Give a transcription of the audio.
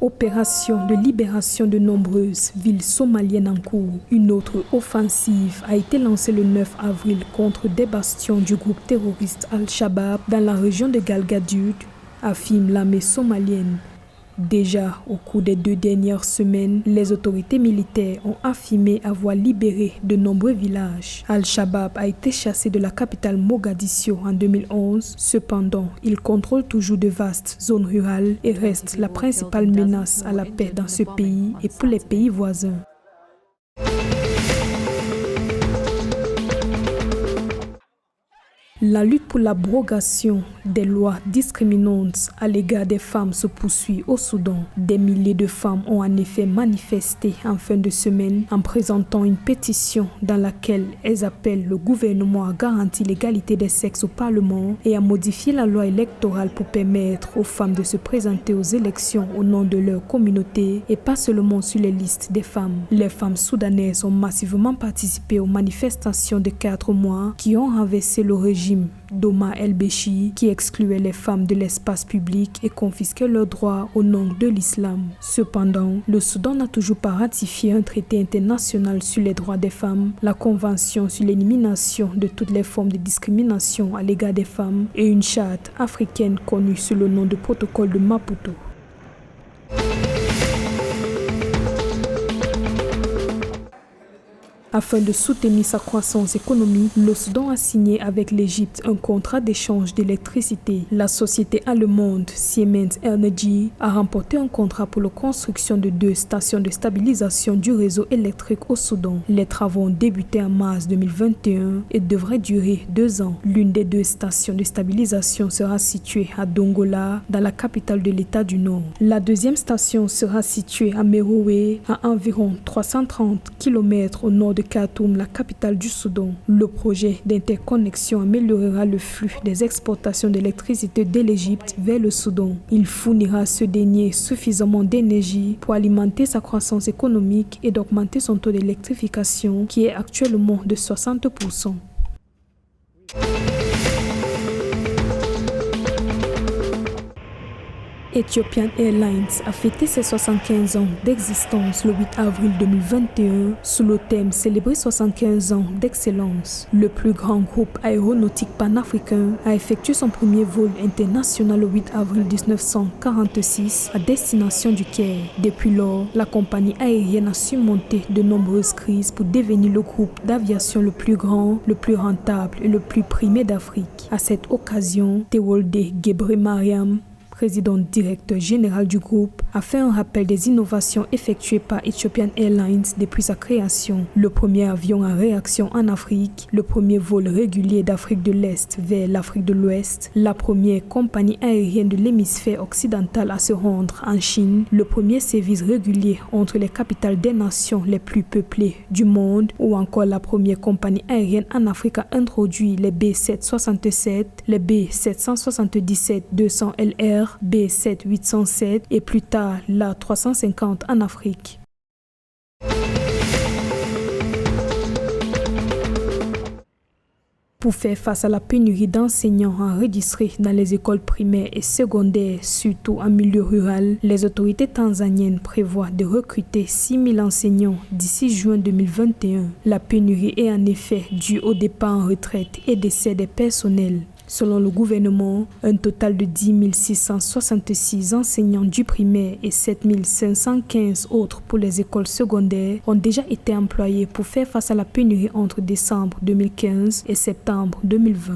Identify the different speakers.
Speaker 1: opération de libération de nombreuses villes somaliennes en cours. Une autre offensive a été lancée le 9 avril contre des bastions du groupe terroriste Al-Shabaab dans la région de Galgaduud, affirme l'armée somalienne. Déjà, au cours des 2 dernières semaines, les autorités militaires ont affirmé avoir libéré de nombreux villages. Al-Shabaab a été chassé de la capitale Mogadiscio en 2011. Cependant, il contrôle toujours de vastes zones rurales et reste la principale menace à la paix dans ce pays et pour les pays voisins. La lutte pour l'abrogation des lois discriminantes à l'égard des femmes se poursuit au Soudan. Des milliers de femmes ont en effet manifesté en fin de semaine en présentant une pétition dans laquelle elles appellent le gouvernement à garantir l'égalité des sexes au Parlement et à modifier la loi électorale pour permettre aux femmes de se présenter aux élections au nom de leur communauté et pas seulement sur les listes des femmes. Les femmes soudanaises ont massivement participé aux manifestations de 4 mois qui ont renversé le régime d'Omar el-Béchir qui excluait les femmes de l'espace public et confisquait leurs droits au nom de l'islam. Cependant, le Soudan n'a toujours pas ratifié un traité international sur les droits des femmes, la Convention sur l'élimination de toutes les formes de discrimination à l'égard des femmes et une charte africaine connue sous le nom de protocole de Maputo. Afin de soutenir sa croissance économique, le Soudan a signé avec l'Égypte un contrat d'échange d'électricité. La société allemande Siemens Energy a remporté un contrat pour la construction de 2 stations de stabilisation du réseau électrique au Soudan. Les travaux ont débuté en mars 2021 et devraient durer 2 ans. L'une des 2 stations de stabilisation sera située à Dongola, dans la capitale de l'État du Nord. La deuxième station sera située à Merowe, à environ 330 km au nord de Khartoum, la capitale du Soudan. Le projet d'interconnexion améliorera le flux des exportations d'électricité de l'Égypte vers le Soudan. Il fournira à ce dernier suffisamment d'énergie pour alimenter sa croissance économique et d'augmenter son taux d'électrification qui est actuellement de 60%. Ethiopian Airlines a fêté ses 75 ans d'existence le 8 avril 2021 sous le thème « Célébrer 75 ans d'excellence ». Le plus grand groupe aéronautique panafricain a effectué son premier vol international le 8 avril 1946 à destination du Caire. Depuis lors, la compagnie aérienne a surmonté de nombreuses crises pour devenir le groupe d'aviation le plus grand, le plus rentable et le plus primé d'Afrique. À cette occasion, Tewolde Gebremariam, président directeur général du groupe, a fait un rappel des innovations effectuées par Ethiopian Airlines depuis sa création. Le premier avion à réaction en Afrique, le premier vol régulier d'Afrique de l'Est vers l'Afrique de l'Ouest, la première compagnie aérienne de l'hémisphère occidental à se rendre en Chine, le premier service régulier entre les capitales des nations les plus peuplées du monde, ou encore la première compagnie aérienne en Afrique à introduire les B767, les B777-200LR, B7-807 et plus tard l'A350 en Afrique. Pour faire face à la pénurie d'enseignants enregistrés dans les écoles primaires et secondaires, surtout en milieu rural, les autorités tanzaniennes prévoient de recruter 6 000 enseignants d'ici juin 2021. La pénurie est en effet due au départ en retraite et décès des personnels. Selon le gouvernement, un total de 10 666 enseignants du primaire et 7 515 autres pour les écoles secondaires ont déjà été employés pour faire face à la pénurie entre décembre 2015 et septembre 2020.